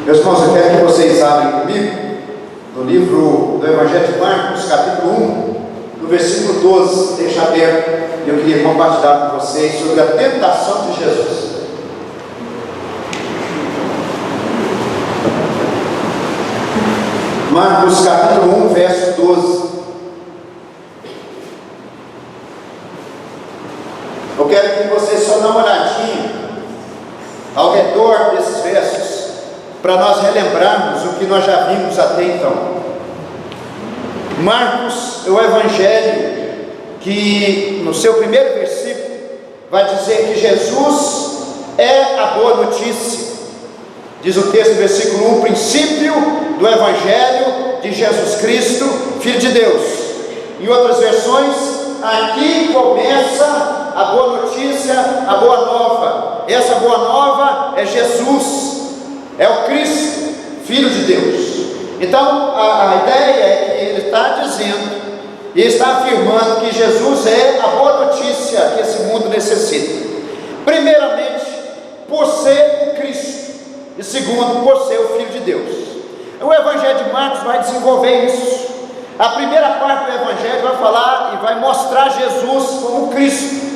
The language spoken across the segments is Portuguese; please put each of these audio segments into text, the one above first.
Meus irmãos, eu quero que vocês abrem comigo no livro do Evangelho de Marcos, capítulo 1, no versículo 12, deixa aberto. Eu queria compartilhar com vocês sobre a tentação de Jesus. Marcos, capítulo 1, verso 12. Eu quero que vocês só dêem uma olhadinha ao redor desses versos, para nós relembrarmos o que nós já vimos até então. Marcos é o evangelho que, no seu primeiro versículo, vai dizer que Jesus é a boa notícia. Diz o texto do versículo 1, princípio do evangelho de Jesus Cristo, Filho de Deus. Em outras versões, aqui começa a boa notícia, a boa nova. Essa boa nova é Jesus, é o Cristo, Filho de Deus. Então a ideia é que ele está dizendo e está afirmando que Jesus é a boa notícia que esse mundo necessita. Primeiramente, por ser o Cristo, e segundo, por ser o Filho de Deus. O Evangelho de Marcos vai desenvolver isso. A primeira parte do Evangelho vai falar e vai mostrar Jesus como Cristo,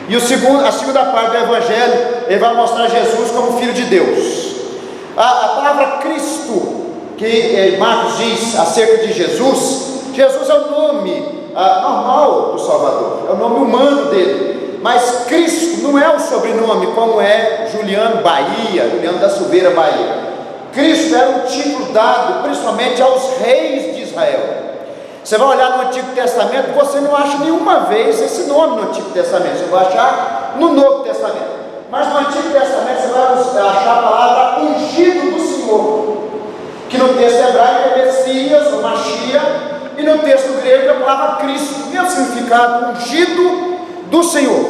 e a segunda parte do Evangelho, ele vai mostrar Jesus como Filho de Deus. A palavra Cristo, que Marcos diz acerca de Jesus, Jesus é o nome normal do Salvador, é o nome humano dele, mas Cristo não é o sobrenome, como é Juliano Bahia, Juliano da Silveira Bahia. Cristo era um título dado principalmente aos reis de Israel. Você vai olhar no Antigo Testamento, você não acha nenhuma vez esse nome no Antigo Testamento, você vai achar no Novo Testamento. Mas no Antigo Testamento você vai achar a palavra ungido do Senhor, que no texto hebraico é Messias, ou Mashiach, e no texto grego é a palavra Cristo, mesmo significado, ungido do Senhor.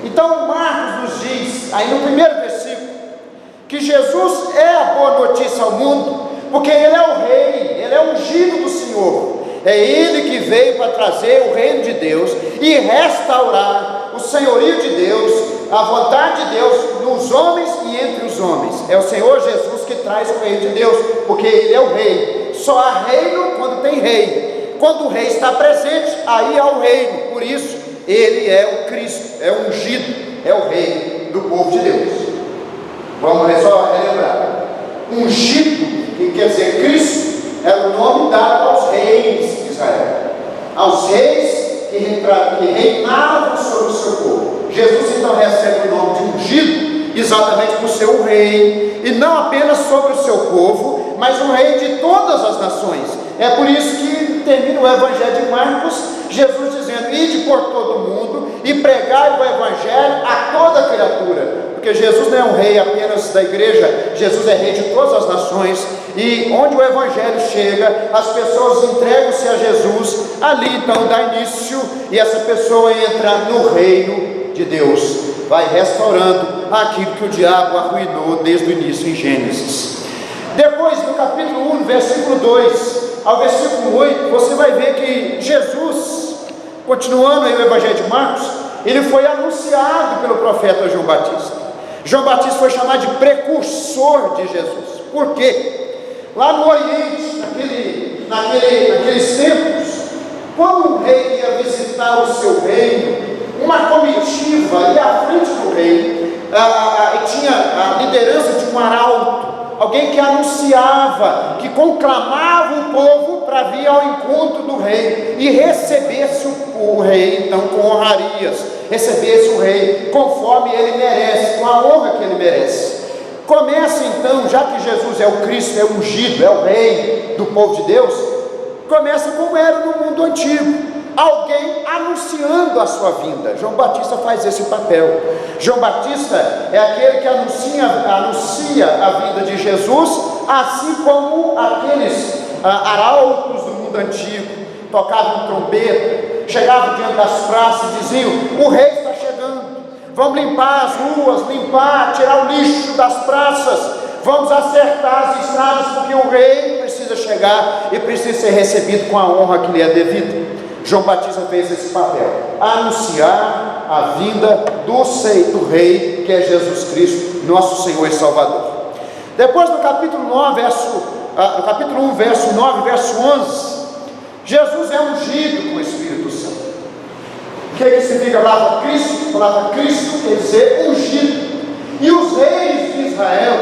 Então Marcos nos diz, aí no primeiro versículo, que Jesus é a boa notícia ao mundo, porque Ele é o Rei, Ele é o ungido do Senhor. É Ele que veio para trazer o reino de Deus e restaurar o senhorio de Deus, a vontade de Deus nos homens e entre os homens. É o Senhor Jesus que traz o reino de Deus, porque Ele é o Rei. Só há reino quando tem Rei. Quando o Rei está presente, aí há o reino. Por isso, Ele é o Cristo, é o ungido, é o Rei do povo de Deus. Vamos só relembrar. Ungido, que quer dizer Cristo, era o nome dado aos reis de Israel, aos reis que reinavam sobre o seu povo. Jesus então recebe o nome de ungido, exatamente por ser o rei, e não apenas sobre o seu povo, mas o rei de todas as nações. É por isso que termina o Evangelho de Marcos, Jesus dizendo: ide por todo mundo e pregai o Evangelho a toda criatura. Porque Jesus não é um rei apenas da igreja, Jesus é rei de todas as nações, e onde o Evangelho chega, as pessoas entregam-se a Jesus, ali então dá início, e essa pessoa entra no reino de Deus, vai restaurando aquilo que o diabo arruinou desde o início em Gênesis. Depois, no capítulo 1, versículo 2 ao versículo 8, você vai ver que Jesus, continuando aí o Evangelho de Marcos, ele foi anunciado pelo profeta João Batista. João Batista foi chamado de precursor de Jesus. Por quê? Lá no Oriente, naqueles tempos, quando um rei ia visitar o seu reino, uma comitiva ia à frente do rei, tinha a liderança de um arauto, alguém que anunciava, que conclamava o povo para vir ao encontro do rei e recebesse o rei, então com honrarias, recebesse o rei conforme ele merece, com a honra que ele merece. Começa então, já que Jesus é o Cristo, é o ungido, é o rei do povo de Deus, começa como era no mundo antigo, alguém anunciando a sua vinda. João Batista faz esse papel. João Batista é aquele que anuncia a vinda de Jesus, assim como aqueles arautos do mundo antigo tocavam trombeta, chegavam diante das praças e diziam: o rei está chegando, vamos limpar as ruas, tirar o lixo das praças, vamos acertar as estradas, porque o rei precisa chegar e precisa ser recebido com a honra que lhe é devida. João Batista fez esse papel, anunciar a vinda do rei, que é Jesus Cristo, nosso Senhor e Salvador. Depois no capítulo 9, no capítulo 1, verso 9, verso 11, Jesus é ungido com o Espírito Santo. O que significa a palavra Cristo? A palavra Cristo quer dizer ungido. E os reis de Israel,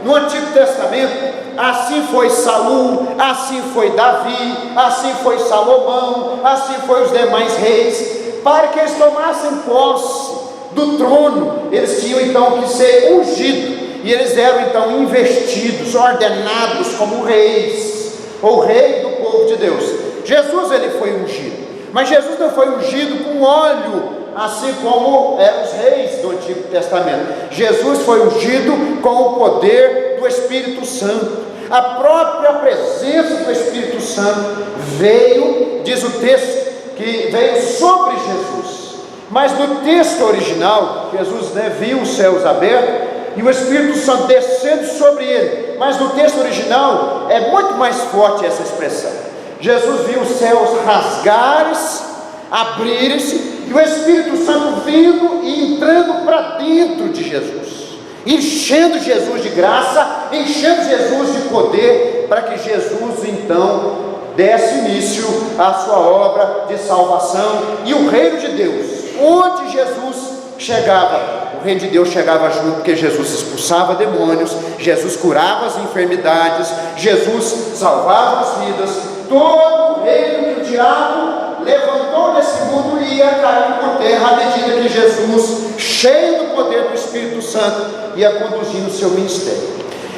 no Antigo Testamento, assim foi Saul, assim foi Davi, assim foi Salomão, assim foi os demais reis, para que eles tomassem posse do trono, eles tinham então que ser ungidos, e eles eram então investidos, ordenados como reis, ou rei do povo de Deus. Jesus, ele foi ungido, mas Jesus não foi ungido com óleo, assim como os reis do Antigo Testamento. Jesus foi ungido com o poder do Espírito Santo. A própria presença do Espírito Santo veio, diz o texto, que veio sobre Jesus. Mas no texto original, Jesus viu os céus abertos e o Espírito Santo descendo sobre ele. Mas no texto original é muito mais forte essa expressão. Jesus viu os céus rasgarem-se, abrirem-se, e o Espírito Santo vindo e entrando para dentro de Jesus, enchendo Jesus de graça, enchendo Jesus de poder, para que Jesus então desse início à sua obra de salvação. E o reino de Deus, onde Jesus chegava, o reino de Deus chegava junto, porque Jesus expulsava demônios, Jesus curava as enfermidades, Jesus salvava as vidas. Todo o reino que o diabo levantou nesse mundo ia cair por terra à medida que Jesus, cheio do poder do Espírito Santo, ia conduzindo o seu ministério.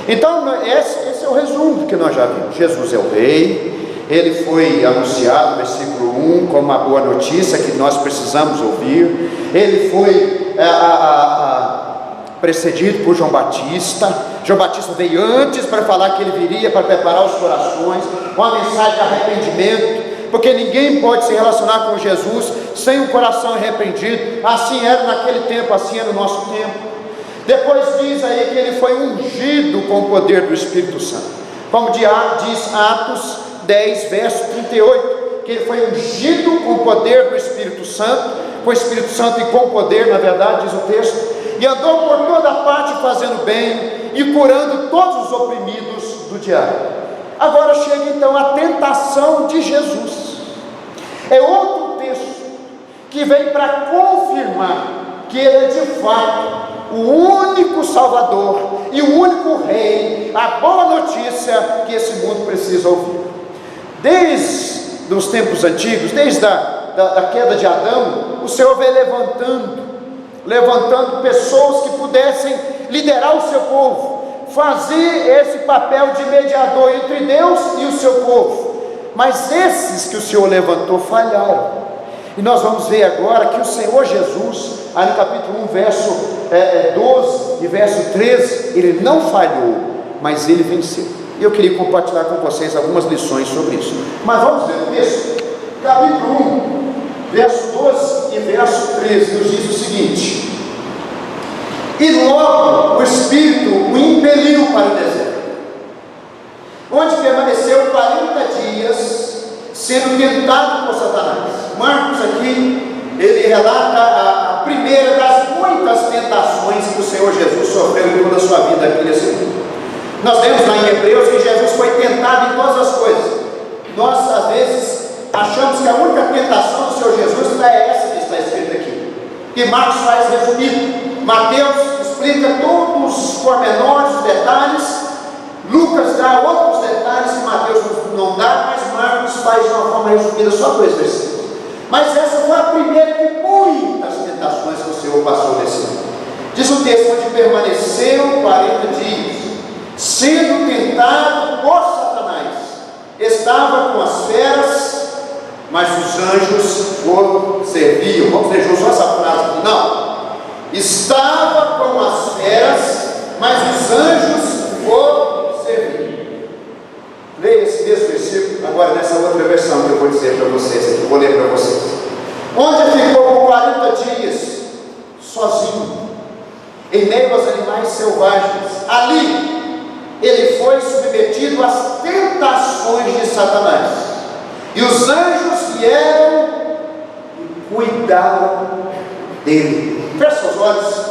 Então esse é o resumo que nós já vimos. Jesus é o rei, ele foi anunciado no versículo 1 como uma boa notícia que nós precisamos ouvir. Ele foi precedido por João Batista. João Batista veio antes para falar que ele viria para preparar os corações, uma mensagem de arrependimento, porque ninguém pode se relacionar com Jesus sem um coração arrependido. Assim era naquele tempo, assim é no nosso tempo. Depois diz aí que ele foi ungido com o poder do Espírito Santo, como diz Atos 10, verso 38, que ele foi ungido com o poder do Espírito Santo, com o Espírito Santo e com poder, na verdade, diz o texto, e andou por toda parte fazendo bem e curando todos os oprimidos do diabo. Agora chega então a tentação de Jesus. É outro texto que vem para confirmar que ele é de fato o único Salvador e o único Rei, a boa notícia que esse mundo precisa ouvir. Desde os tempos antigos, desde a queda de Adão, o Senhor vem levantando pessoas que pudessem liderar o seu povo, fazer esse papel de mediador entre Deus e o seu povo. Mas esses que o Senhor levantou falharam. E nós vamos ver agora que o Senhor Jesus, aí no capítulo 1, verso 12 e verso 13, ele não falhou, mas ele venceu. E eu queria compartilhar com vocês algumas lições sobre isso. Mas vamos ver o texto. Capítulo 1, verso 12 e verso 13, nos diz o seguinte: e logo o Espírito o impeliu para o deserto, onde permaneceu 40 dias, sendo tentado por Satanás. Marcos aqui, ele relata a primeira das muitas tentações que o Senhor Jesus sofreu em toda a sua vida aqui nesse mundo. Nós vemos lá em Hebreus que Jesus foi tentado em todas as coisas. Nós às vezes achamos que a única tentação do Senhor Jesus é essa que está escrita aqui, que Marcos faz resumido. Mateus explica todos os pormenores, os detalhes. Lucas dá outros detalhes que Mateus não dá, mas Marcos faz de uma forma resumida só 2 versículos. Mas essa foi a primeira de muitas tentações que o Senhor passou nesse mundo. Diz o texto, onde permaneceu 40 dias, sendo tentado por Satanás. Estava com as feras, mas os anjos o serviam. Vamos ver só essa frase aqui. Não. Estava com as feras, mas os anjos o serviam. Leia esse mesmo versículo agora nessa outra versão que eu vou dizer para vocês aqui, vou ler para vocês. Onde ficou por 40 dias sozinho, em meio aos animais selvagens. Ali ele foi submetido às tentações de Satanás, e os anjos vieram e cuidaram dele. Feche seus olhos.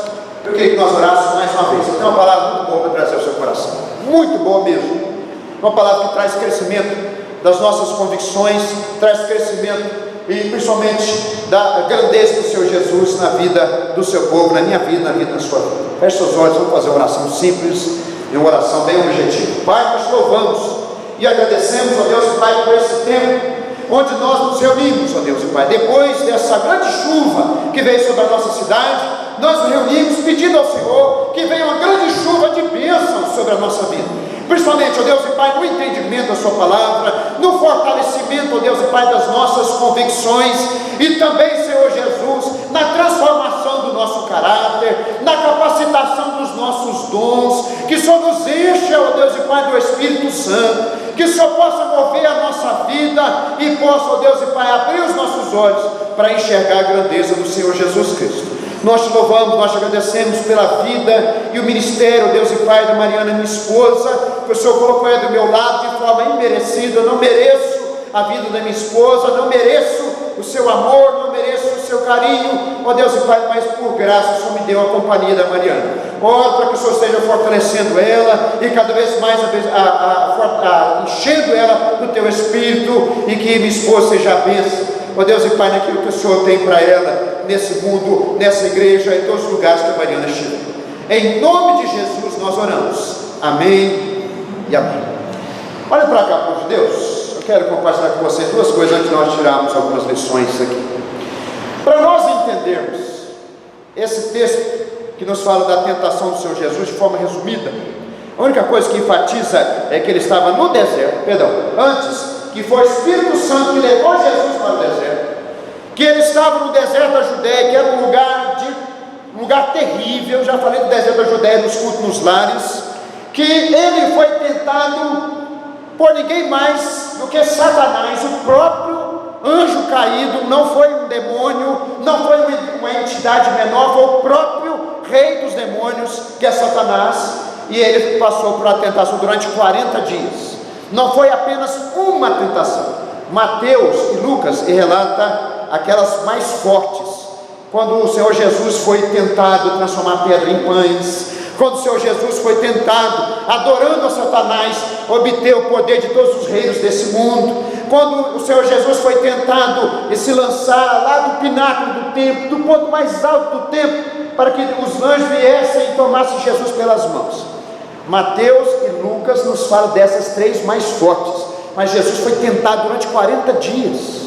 Eu queria que nós orássemos mais uma vez. Tem uma palavra muito boa para trazer ao seu coração, muito boa mesmo, uma palavra que traz crescimento das nossas convicções, traz crescimento e principalmente da grandeza do Senhor Jesus na vida do seu povo, na minha vida, na vida da sua vida. Feche seus olhos, vamos fazer uma oração simples e uma oração bem objetiva. Pai, nós louvamos e agradecemos, ó Deus e Pai, por esse tempo onde nós nos reunimos, ó Deus e Pai. Depois dessa grande chuva que veio sobre a nossa cidade, nós nos reunimos pedindo ao Senhor que venha uma grande chuva de bênção sobre a nossa vida, principalmente, ó Deus e Pai, no entendimento da sua palavra, no fortalecimento, ó Deus e Pai, das nossas convicções, e também, Senhor Jesus, na transformação do nosso caráter, na capacitação dos nossos dons, que o Senhor nos enche, ó Deus e Pai, do Espírito Santo, que o Senhor possa mover a nossa vida e possa, ó Deus e Pai, abrir os nossos olhos para enxergar a grandeza do Senhor Jesus Cristo. Nós te louvamos, nós te agradecemos pela vida e o ministério, Deus e Pai, da Mariana, minha esposa, que o Senhor colocou ela do meu lado de forma imerecida. Eu não mereço a vida da minha esposa, não mereço o seu amor, não mereço o seu carinho, ó Deus e Pai, mas por graça o Senhor me deu a companhia da Mariana. Oro para que o Senhor esteja fortalecendo ela e cada vez mais enchendo ela do teu Espírito, e que minha esposa seja a bênção, ó Deus e Pai, naquilo que o Senhor tem para ela, nesse mundo, nessa igreja, em todos os lugares que a Mariana estiver. Em nome de Jesus nós oramos. Amém e amém. Olha para cá, povo de Deus. Eu quero compartilhar com vocês duas coisas antes de nós tirarmos algumas lições aqui. Para nós entendermos esse texto que nos fala da tentação do Senhor Jesus de forma resumida, a única coisa que enfatiza é que ele estava no deserto, antes, que foi o Espírito Santo que levou Jesus para o deserto, que ele estava no deserto da Judéia, que era um lugar terrível. Eu já falei do deserto da Judéia nos cultos nos lares, que ele foi tentado por ninguém mais do que Satanás, o próprio anjo caído. Não foi um demônio, não foi uma entidade menor, foi o próprio rei dos demônios, que é Satanás, e ele passou por uma tentação durante 40 dias. Não foi apenas uma tentação. Mateus e Lucas relata aquelas mais fortes, quando o Senhor Jesus foi tentado a transformar pedra em pães, quando o Senhor Jesus foi tentado, adorando a Satanás, obter o poder de todos os reinos desse mundo, quando o Senhor Jesus foi tentado e se lançar lá do pináculo do templo, do ponto mais alto do templo, para que os anjos viessem e tomassem Jesus pelas mãos. Mateus e Lucas nos falam dessas três mais fortes, mas Jesus foi tentado durante 40 dias,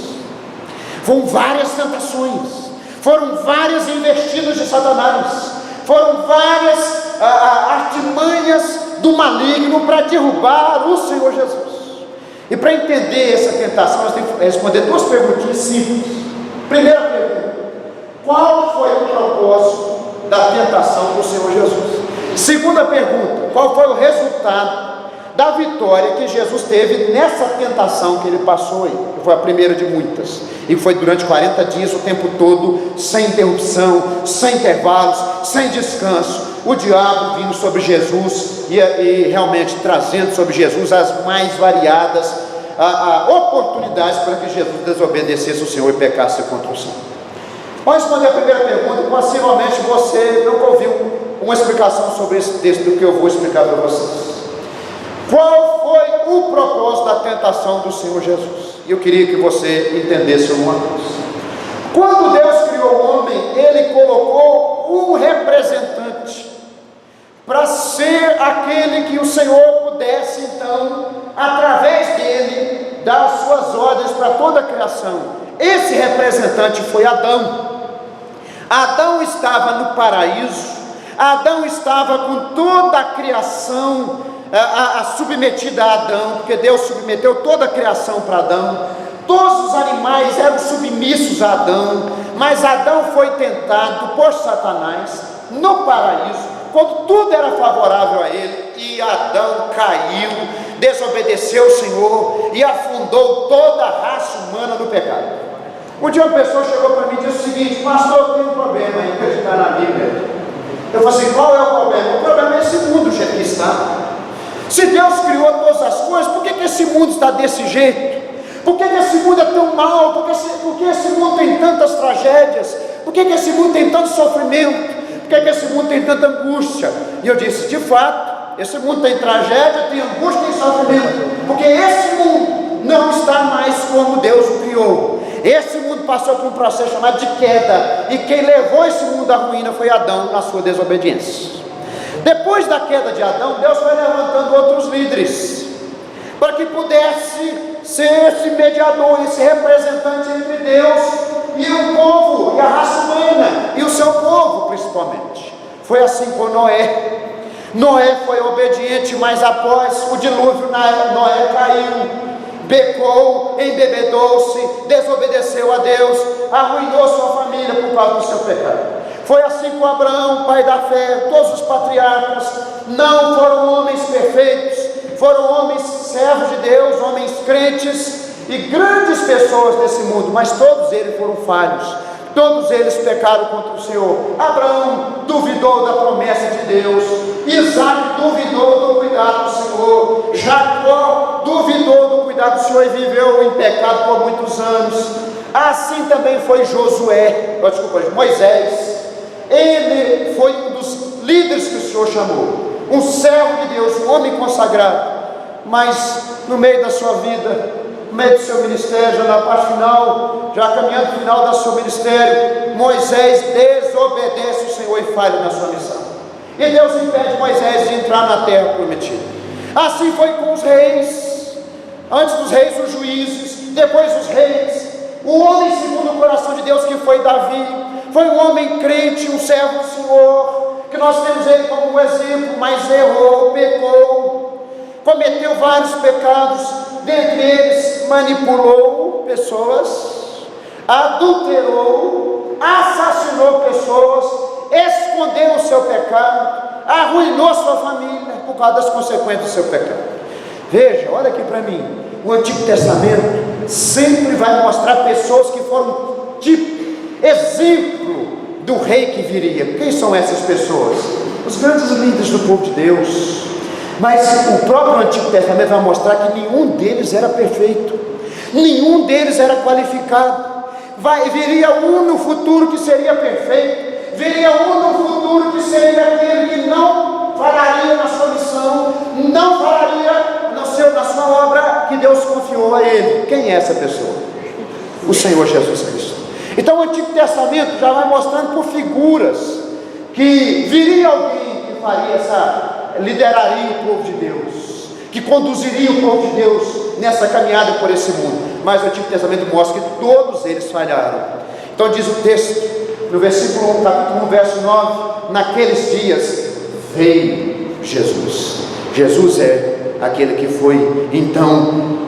foram várias tentações, foram várias investidas de Satanás, foram várias artimanhas do maligno para derrubar o Senhor Jesus. E para entender essa tentação, nós temos que responder duas perguntinhas simples. Primeira pergunta: qual foi o propósito da tentação do Senhor Jesus? Segunda pergunta: qual foi o resultado da vitória que Jesus teve nessa tentação que ele passou aí? Que foi a primeira de muitas, e foi durante 40 dias, o tempo todo, sem interrupção, sem intervalos, sem descanso, o diabo vindo sobre Jesus e realmente trazendo sobre Jesus as mais variadas oportunidades para que Jesus desobedecesse o Senhor e pecasse contra o Senhor. Vamos responder a primeira pergunta. Possivelmente você nunca ouviu uma explicação sobre esse texto do que eu vou explicar para vocês. Qual foi o propósito da tentação do Senhor Jesus? E eu queria que você entendesse uma coisa. Quando Deus criou o homem, Ele colocou um representante para ser aquele que o Senhor pudesse, então, através dele, dar as suas ordens para toda a criação. Esse representante foi Adão. Adão estava no paraíso, Adão estava com toda a criação submetida a Adão, porque Deus submeteu toda a criação para Adão. Todos os animais eram submissos a Adão, mas Adão foi tentado por Satanás no paraíso, quando tudo era favorável a ele, e Adão caiu, desobedeceu o Senhor e afundou toda a raça humana no pecado. Um dia uma pessoa chegou para mim e disse o seguinte: pastor, eu tenho um problema em acreditar na Bíblia. Eu falei assim: qual é o problema? O problema é esse mundo, jeito que está. Se Deus criou todas as coisas, por que esse mundo está desse jeito? Por que esse mundo é tão mal? Por que esse mundo tem tantas tragédias? Por que esse mundo tem tanto sofrimento? Por que é que esse mundo tem tanta angústia? E eu disse, de fato, esse mundo tem tragédia, tem angústia, tem sofrimento, porque esse mundo não está mais como Deus o criou. Esse mundo passou por um processo chamado de queda, e quem levou esse mundo à ruína foi Adão, na sua desobediência. Depois da queda de Adão, Deus foi levantando outros líderes, para que pudesse ser esse mediador, esse representante entre Deus e o povo, e a raça humana, e o seu povo principalmente. Foi assim com Noé. Noé foi obediente, mas após o dilúvio, Noé caiu, pecou, embebedou-se, desobedeceu a Deus, arruinou sua família por causa do seu pecado. Foi assim com Abraão, pai da fé. Todos os patriarcas não foram homens perfeitos, foram homens servos de Deus, homens crentes e grandes pessoas desse mundo, mas todos eles foram falhos, todos eles pecaram contra o Senhor. Abraão duvidou da promessa de Deus, Isaac duvidou do cuidado do Senhor, Jacó duvidou do cuidado do Senhor e viveu em pecado por muitos anos. Assim também foi Moisés. Ele foi um dos líderes que o Senhor chamou, um servo de Deus, um homem consagrado, mas no meio da sua vida, no meio do seu ministério, já na parte final, já caminhando no final do seu ministério, Moisés desobedece o Senhor e falha na sua missão, e Deus impede Moisés de entrar na terra prometida. Assim foi com os reis, antes dos reis os juízes, depois os reis. O homem segundo o coração de Deus, que foi Davi, foi um homem crente, um servo do Senhor, que nós temos ele como um exemplo, mas errou, pecou, cometeu vários pecados, dentre eles manipulou pessoas, adulterou, assassinou pessoas, escondeu o seu pecado, arruinou sua família por causa das consequências do seu pecado. Veja, olha aqui para mim, o Antigo Testamento sempre vai mostrar pessoas que foram tipo, exemplo do rei que viria. Quem são essas pessoas? Os grandes líderes do povo de Deus. Mas o próprio Antigo Testamento vai mostrar que nenhum deles era perfeito, nenhum deles era qualificado. Viria um no futuro que seria perfeito, viria um no futuro que seria aquele que não falaria na sua missão, não falaria na sua obra que Deus confiou a ele. Quem é essa pessoa? O Senhor Jesus Cristo. Então o Antigo Testamento já vai mostrando por figuras que viria alguém que lideraria o povo de Deus, que conduziria o povo de Deus nessa caminhada por esse mundo. Mas o Antigo Testamento mostra que todos eles falharam. Então diz o texto, no versículo 1, capítulo 1, verso 9: naqueles dias veio Jesus. Jesus é aquele que foi então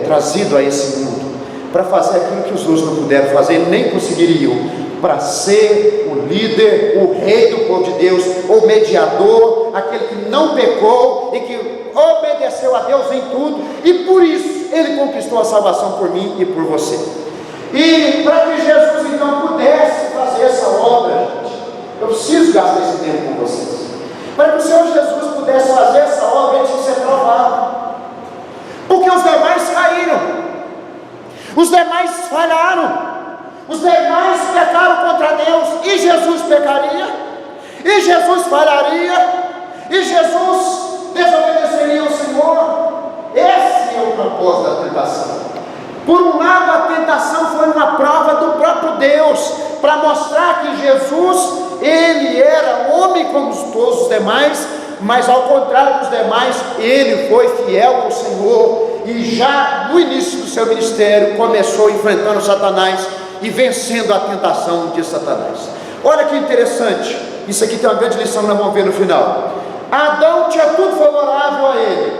trazido a esse mundo para fazer aquilo que os outros não puderam fazer, nem conseguiriam, para ser o líder, o rei do povo de Deus, o mediador, aquele que não pecou e que obedeceu a Deus em tudo, e por isso ele conquistou a salvação por mim e por você. E para que Jesus então pudesse fazer essa obra, gente, eu preciso gastar esse tempo com vocês. Para que o Senhor Jesus pudesse fazer essa obra, ele tinha que ser provado, porque os demais caíram, os demais falharam, os demais pecaram contra Deus, e Jesus pecaria, e Jesus falharia, e Jesus desobedeceria ao Senhor. Esse é o propósito da tentação. Por um lado, a tentação foi uma prova do próprio Deus, para mostrar que Jesus, ele era homem como todos os demais, mas ao contrário dos demais, ele foi fiel ao Senhor, e já no início do seu ministério começou enfrentando Satanás e vencendo a tentação de Satanás. Olha que interessante, isso aqui tem uma grande lição que nós vamos ver no final. Adão tinha tudo favorável a ele,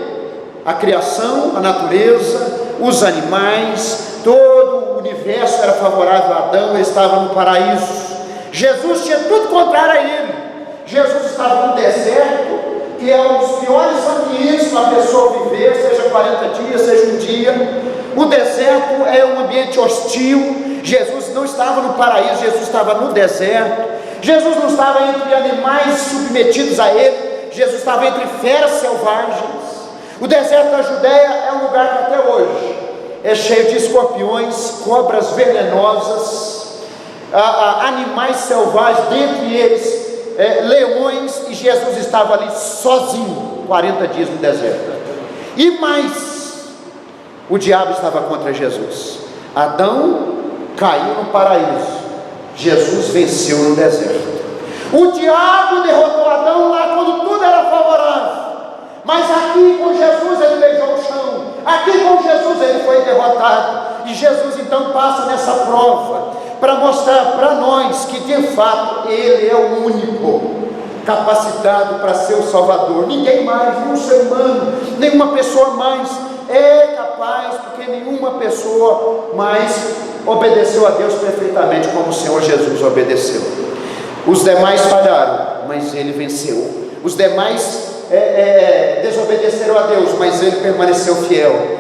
a criação, a natureza, os animais, todo o universo era favorável a Adão, ele estava no paraíso. Jesus tinha tudo contrário a ele. Jesus estava no deserto, que é um dos piores ambientes para a pessoa viver, seja 40 dias, seja um dia. O deserto é um ambiente hostil. Jesus não estava no paraíso, Jesus estava no deserto. Jesus não estava entre animais submetidos a ele, Jesus estava entre feras selvagens. O deserto da Judéia é um lugar que até hoje é cheio de escorpiões, cobras venenosas, animais selvagens, dentre eles leões, e Jesus estava ali sozinho, 40 dias no deserto. E mais, o diabo estava contra Jesus. Adão caiu no paraíso, Jesus venceu no deserto. O diabo derrotou Adão lá quando tudo era favorável, mas aqui com Jesus ele beijou o chão, aqui com Jesus ele foi derrotado. E Jesus então passa nessa prova para mostrar para nós que de fato ele é o único capacitado para ser o Salvador. Ninguém mais, nenhum ser humano, nenhuma pessoa mais é capaz, porque nenhuma pessoa mais obedeceu a Deus perfeitamente como o Senhor Jesus obedeceu. Os demais falharam, mas ele venceu. Os demais desobedeceram a Deus, mas ele permaneceu fiel.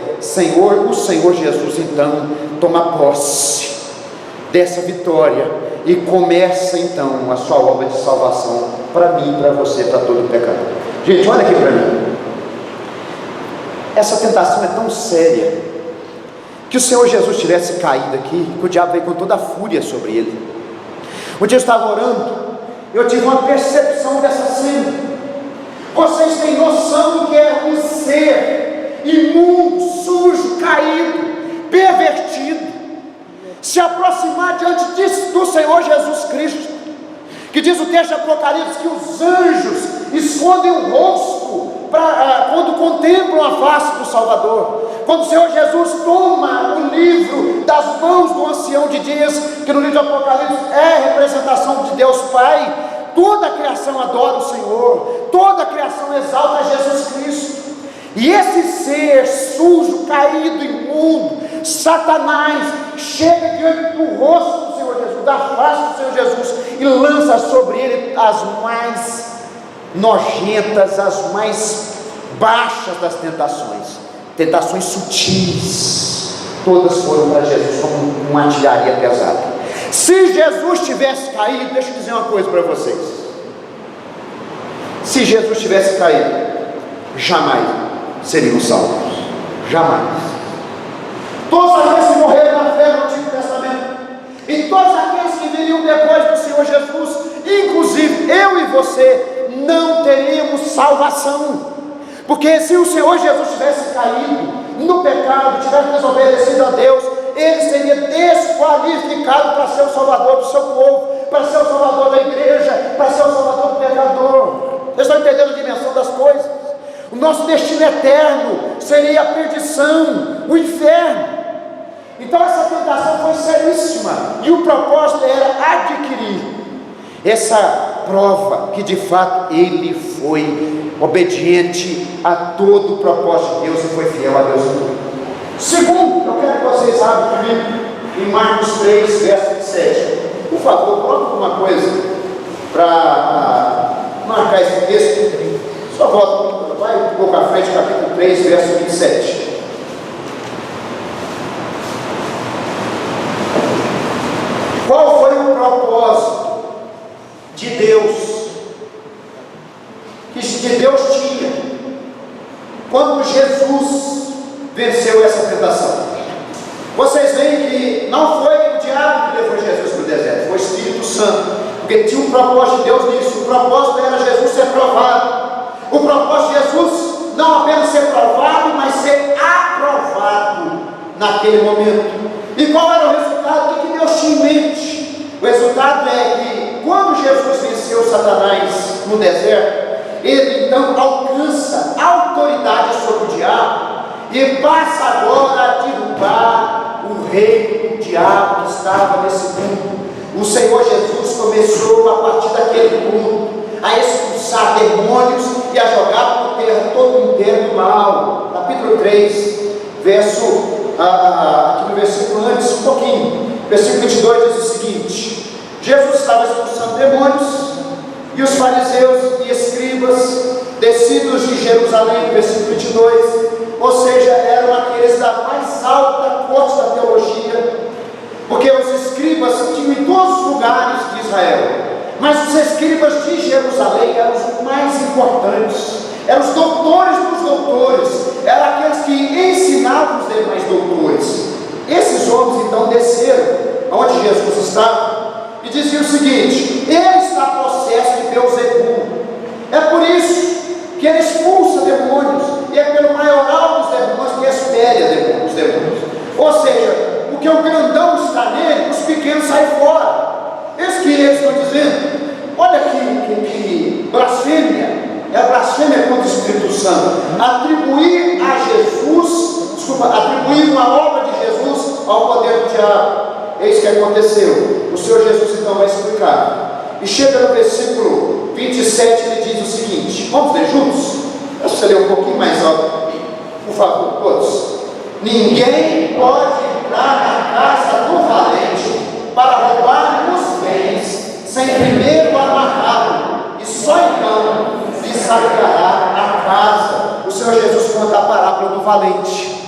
O Senhor Jesus então toma posse dessa vitória e começa então a sua obra de salvação para mim, para você, para todo pecador. Gente, olha aqui para mim. Essa tentação é tão séria que o Senhor Jesus tivesse caído aqui, que o diabo veio com toda a fúria sobre ele. Um dia eu estava orando, eu tive uma percepção dessa cena. Vocês têm noção do que é um ser imundo, sujo, caído, pervertido, se aproximar diante do Senhor Jesus Cristo, que diz o texto de Apocalipse que os anjos escondem o rosto quando contemplam a face do Salvador. Quando o Senhor Jesus toma o livro das mãos do ancião de dias, que no livro de Apocalipse é a representação de Deus Pai, toda a criação adora o Senhor, toda a criação exalta Jesus Cristo. E esse ser sujo, caído, imundo, Satanás, chega diante do rosto do Senhor Jesus, da face do Senhor Jesus, e lança sobre ele as mais nojentas, as mais baixas das tentações sutis. Todas foram para Jesus como uma artilharia pesada. Se Jesus tivesse caído, deixa eu dizer uma coisa para vocês: se Jesus tivesse caído, jamais seriam salvos, jamais. Todos aqueles que morreram na fé no Antigo Testamento, e todos aqueles que viriam depois do Senhor Jesus, inclusive eu e você, não teríamos salvação, porque se o Senhor Jesus tivesse caído no pecado, tivesse desobedecido a Deus, ele seria desqualificado para ser o Salvador do seu povo, para ser o Salvador da igreja, para ser o Salvador do pecador. Vocês estão entendendo a dimensão das coisas? O nosso destino eterno seria a perdição, o inferno. Então essa tentação foi seríssima, e o propósito era adquirir essa prova que de fato ele foi obediente a todo o propósito de Deus e foi fiel a Deus. Segundo, eu quero que vocês abram comigo em Marcos 3, verso 27. Por favor, coloque alguma coisa para marcar esse texto. Só volta, vai um pouco à frente, capítulo 3, verso 27. Qual foi o propósito de Deus, que Deus tinha quando Jesus venceu essa tentação? Vocês veem que não foi o diabo que levou Jesus para o deserto, foi o Espírito Santo, porque tinha um propósito de Deus nisso. O propósito era Jesus ser provado. O propósito de Jesus não apenas ser provado, mas ser aprovado naquele momento. E qual era o resultado? O que Deus tinha em mente? O resultado é que quando Jesus venceu Satanás no deserto, ele então alcança autoridade sobre o diabo e passa agora a derrubar o reino do diabo que estava nesse mundo. O Senhor Jesus começou a partir daquele mundo a expulsar demônios e a jogar por terra todo o império do mal. Capítulo 3, aqui no versículo antes, um pouquinho, versículo 22 diz o seguinte: Jesus estava expulsando demônios, e os fariseus e escribas, descidos de Jerusalém, versículo 22, ou seja, eram aqueles da mais alta corte da teologia, porque os escribas tinham em todos os lugares de Israel, mas os escribas de Jerusalém eram os mais importantes, eram os doutores dos doutores, eram aqueles que ensinavam os demais doutores. Esses homens então desceram aonde Jesus estava dizia o seguinte: ele está possesso de Beelzebul. É por isso que ele expulsa demônios, e é pelo maioral dos demônios que expele os demônios. Ou seja, porque o grandão está nele, os pequenos saem fora. Eis que eles estão dizendo: olha que blasfêmia, é a blasfêmia contra o Espírito Santo, atribuir a Jesus, atribuir uma obra de Jesus ao poder do diabo. Eis que aconteceu. O Senhor Jesus então vai explicar, e chega no versículo 27, ele diz o seguinte, vamos ler juntos? Deixa eu ler um pouquinho mais alto, por favor, todos. Ninguém pode entrar na casa do valente para roubar os bens, sem primeiro amarrá-lo, e só então lhe saqueará a casa. O Senhor Jesus conta a parábola do valente.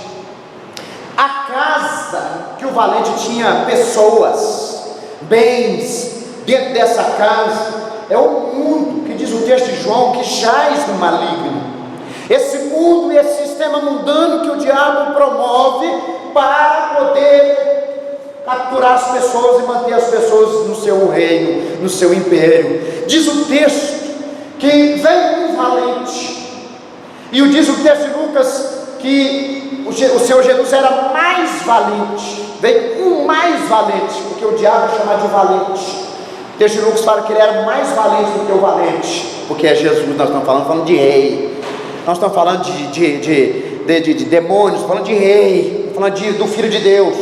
A casa que o valente tinha pessoas, bens, dentro dessa casa, é um mundo, que diz o texto de João, que jaz no maligno. Esse mundo e esse sistema mundano que o diabo promove para poder capturar as pessoas e manter as pessoas no seu reino, no seu império. Diz o texto que vem um valente, e diz o texto de Lucas que o Senhor Jesus era mais valente, veio um mais valente, porque o diabo é chamado de valente. O texto de Lucas fala que ele era mais valente do que o valente, porque é Jesus. Nós estamos falando de rei, nós estamos falando de demônios, falando de rei, falando do Filho de Deus.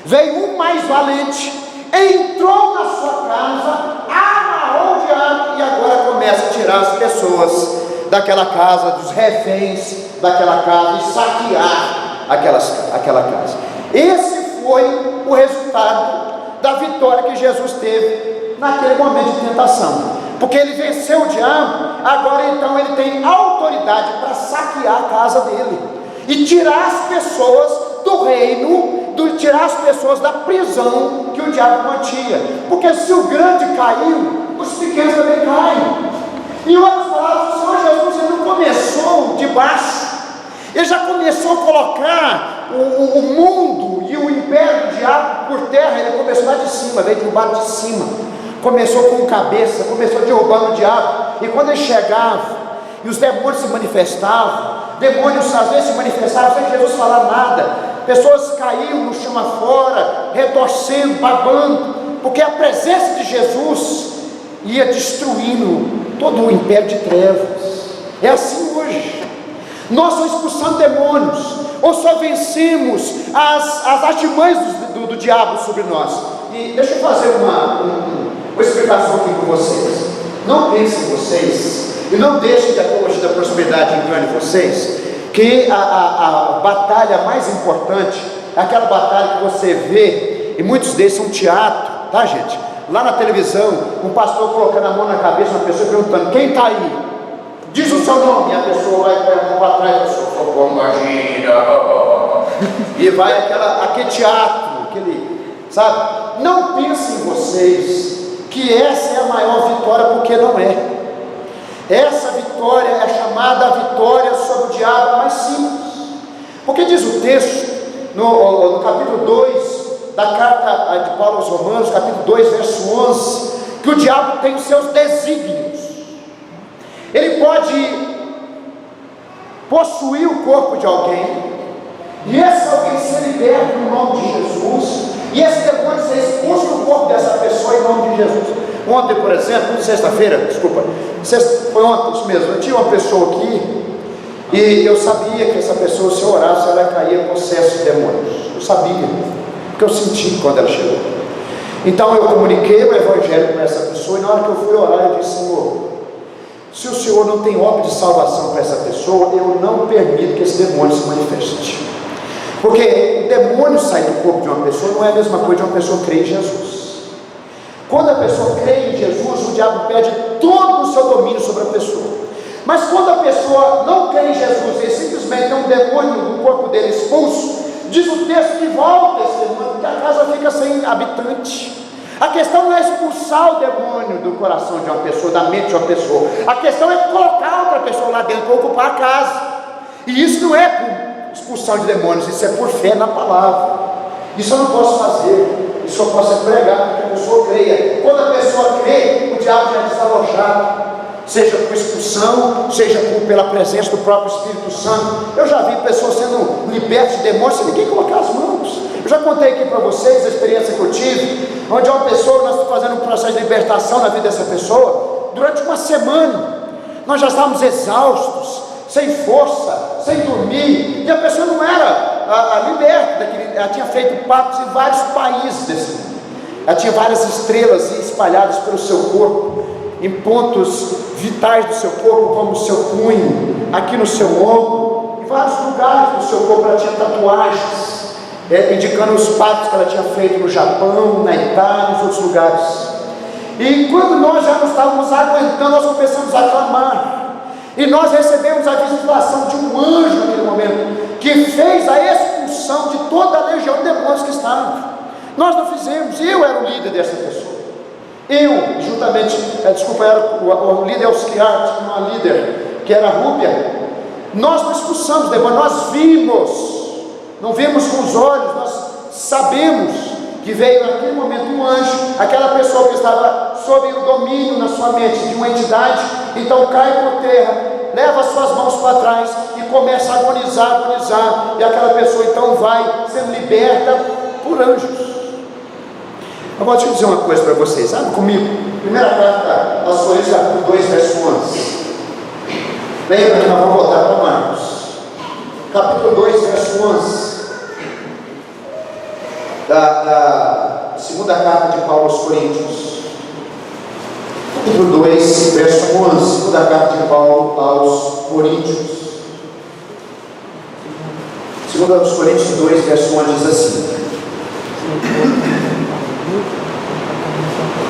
Veio um mais valente, entrou na sua casa, amarrou o diabo, e agora começa a tirar as pessoas daquela casa, dos reféns daquela casa, e saquear aquela casa. Esse foi o resultado da vitória que Jesus teve naquele momento de tentação, porque ele venceu o diabo. Agora então ele tem autoridade para saquear a casa dele e tirar as pessoas do reino, tirar as pessoas da prisão que o diabo mantinha, porque se o grande caiu, os pequenos também caem. Em outras palavras, o Senhor Jesus ele não começou de baixo, ele já começou a colocar o mundo e o império do diabo por terra. Ele começou lá de cima, veio de baixo de cima, começou com cabeça, começou derrubando o diabo. E quando ele chegava e os demônios se manifestavam, demônios às vezes se manifestavam sem Jesus falar nada, pessoas caíam no chão afora, retorcendo, babando, porque a presença de Jesus ia destruindo todo o império de trevas. É assim hoje. Nós só expulsamos demônios, ou só vencemos as artimanhas do diabo sobre nós. E deixa eu fazer uma explicação aqui com vocês. Não pensem vocês, e não deixem que a teologia da prosperidade engane vocês, que a batalha mais importante é aquela batalha que você vê, e muitos deles são teatro, tá, gente? Lá na televisão, um pastor colocando a mão na cabeça de uma pessoa perguntando: quem está aí? Diz o seu nome. E a pessoa vai com a mão para trás, a pessoa só imagina, e vai aquele teatro, sabe? Não pensem vocês que essa é a maior vitória, porque não é. Essa vitória é chamada a vitória sobre o diabo mais simples, porque diz o texto no capítulo 2 da carta de Paulo aos Romanos, capítulo 2, verso 11, que o diabo tem os seus desígnios. Ele pode possuir o corpo de alguém, e esse alguém ser liberto no nome de Jesus, e esse demônio ser expulso do corpo dessa pessoa em nome de Jesus. Ontem, por exemplo, sexta-feira, foi ontem, isso mesmo, eu tinha uma pessoa aqui, e eu sabia que essa pessoa, se eu orasse, ela caía em processo de demônios. Eu sabia, porque eu senti quando ela chegou. Então eu comuniquei o evangelho com essa pessoa, e na hora que eu fui orar, eu disse: Senhor, se o Senhor não tem obra de salvação para essa pessoa, eu não permito que esse demônio se manifeste. Porque o demônio sair do corpo de uma pessoa não é a mesma coisa de uma pessoa crer em Jesus. Quando a pessoa crê em Jesus, o diabo perde todo o seu domínio sobre a pessoa. Mas quando a pessoa não crê em Jesus e simplesmente tem um demônio no corpo dele expulso, diz o texto que volta esse demônio, porque a casa fica sem habitante. A questão não é expulsar o demônio do coração de uma pessoa, da mente de uma pessoa. A questão é colocar outra pessoa lá dentro para ocupar a casa. E isso não é por expulsão de demônios, isso é por fé na palavra. Isso eu não posso fazer, isso eu posso pregar, porque a pessoa pessoa creia. Quando a pessoa crê, o diabo já é desalojado, seja por expulsão, seja pela presença do próprio Espírito Santo. Eu já vi pessoas sendo libertas de demônios sem ninguém colocar as mãos. Eu já contei aqui para vocês a experiência que eu tive, onde uma pessoa, nós estamos fazendo um processo de libertação na vida dessa pessoa, durante uma semana, nós já estávamos exaustos, sem força, sem dormir, e a pessoa não era liberta, ela tinha feito pactos em vários países desse mundo, ela tinha várias estrelas espalhadas pelo seu corpo, em pontos vitais do seu corpo, como o seu punho, aqui no seu ombro, em vários lugares do seu corpo. Ela tinha tatuagens, indicando os pactos que ela tinha feito no Japão, na Itália, nos outros lugares. E quando nós já não estávamos aguentando, nós começamos a clamar, e nós recebemos a visitação de um anjo naquele momento, que fez a expulsão de toda a legião de demônios que estavam. Nós não fizemos, eu era o líder dessa pessoa. Eu, juntamente, era o líder auxiliar, tinha uma líder que era rúbia. Nós não expulsamos demônios, nós vimos, não vimos com os olhos, nós sabemos que veio naquele momento um anjo, aquela pessoa que estava sob o domínio na sua mente de uma entidade, então cai por terra, leva as suas mãos para trás e começa a agonizar, e aquela pessoa então vai sendo liberta por anjos. Eu vou te dizer uma coisa para vocês, sabe comigo? Primeira carta aos Coríntios, capítulo 2, verso 11. Lembra que nós vamos voltar para Marcos, capítulo 2, verso 11, da segunda carta de Paulo aos Coríntios, capítulo 2, verso 11, segunda carta de Paulo aos Coríntios. Segunda aos Coríntios 2, verso 11 diz assim: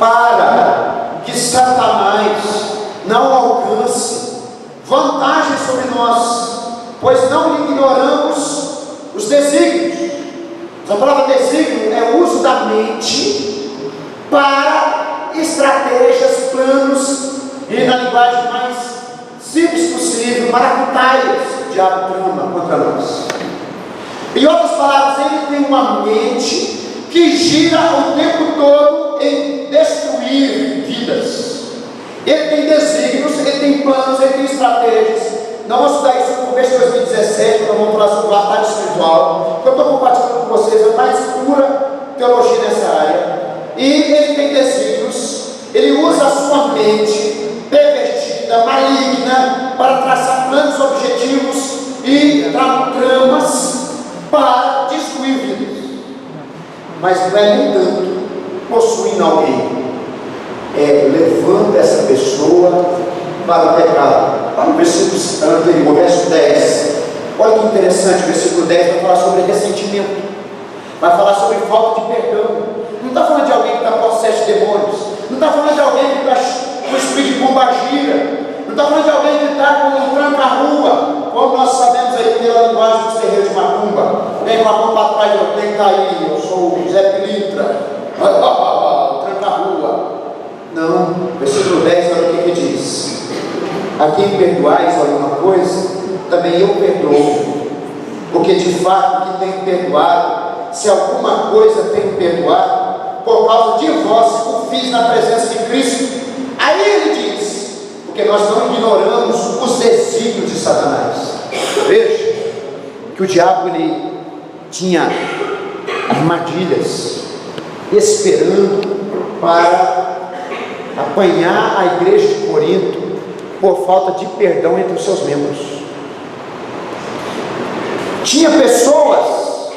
para que Satanás não alcance vantagem sobre nós, pois não ignoramos os desígnios. A palavra desígnio é o uso da mente para estratégias, planos, e na linguagem mais simples possível, maracutaias, o diabo trama contra nós. Em outras palavras, ele tem uma mente que gira o tempo todo em destruir vidas. Ele tem desígnios, ele tem planos, ele tem estratégias. Nós vamos estudar isso no começo de 2017, nós vamos falar sobre batalha espiritual. Eu estou compartilhando com vocês a mais pura teologia nessa área. E ele tem desígnios, ele usa a sua mente pervertida, maligna, para traçar planos, objetivos e tramas para destruir vidas. Mas não é, no entanto, possuindo alguém, levanta essa pessoa para o pecado. Lá no versículo anterior, verso 10, olha que interessante, o versículo 10 vai falar sobre ressentimento, vai falar sobre falta de perdão. Não está falando de alguém que está possesso de demônios, não está falando de alguém que está com espírito de pombagira, não está falando de alguém que está com um tranca-rua, como nós sabemos aí pela linguagem dos terreiros de macumba. Vem com a mão para trás, quem está aí? Eu sou o Zé Pilintra, tranca-rua. Não, versículo 10, olha o que diz: a quem perdoais alguma coisa, também eu perdoo, porque de fato que tenho perdoado, se alguma coisa tenho perdoado, por causa de vós o fiz na presença de Cristo. Aí ele diz: porque nós não ignoramos os desígnios de Satanás. Veja que o diabo ele tinha armadilhas esperando para apanhar a igreja de Corinto por falta de perdão entre os seus membros. Tinha pessoas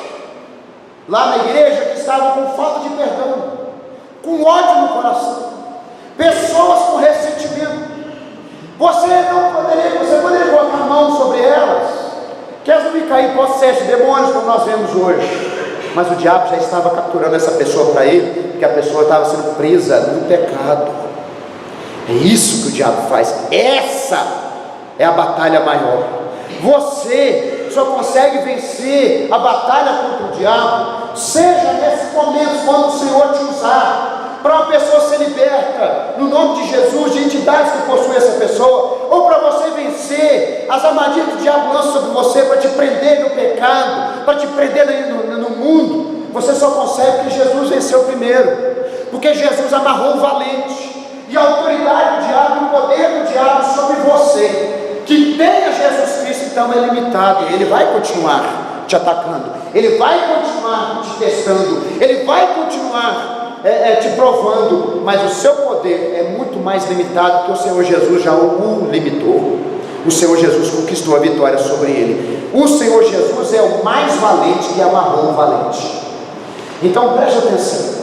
lá na igreja que estavam com falta de perdão, com ódio no coração, pessoas com ressentimento. Você poderia colocar a mão sobre elas, que elas não me cair possesso de demônios, como nós vemos hoje. Mas o diabo já estava capturando essa pessoa para ele, porque a pessoa estava sendo presa no pecado. É isso que o diabo faz. Essa é a batalha maior. Você só consegue vencer a batalha contra o diabo, seja nesses momentos quando o Senhor te usar para uma pessoa ser liberta no nome de Jesus, de entidades que possuem essa pessoa, ou para você vencer as armadilhas do diabo lança sobre você para te prender no pecado, para te prender no mundo. Você só consegue porque Jesus venceu primeiro. porque Jesus amarrou o valente, e a autoridade do diabo, o poder do diabo sobre você, que tenha Jesus Cristo, então é limitado. Ele vai continuar te atacando, ele vai continuar te testando, ele vai continuar te provando, mas o seu poder é muito mais limitado, que o Senhor Jesus já o limitou. O Senhor Jesus conquistou a vitória sobre ele. O Senhor Jesus é o mais valente que amarrou o valente. Então preste atenção,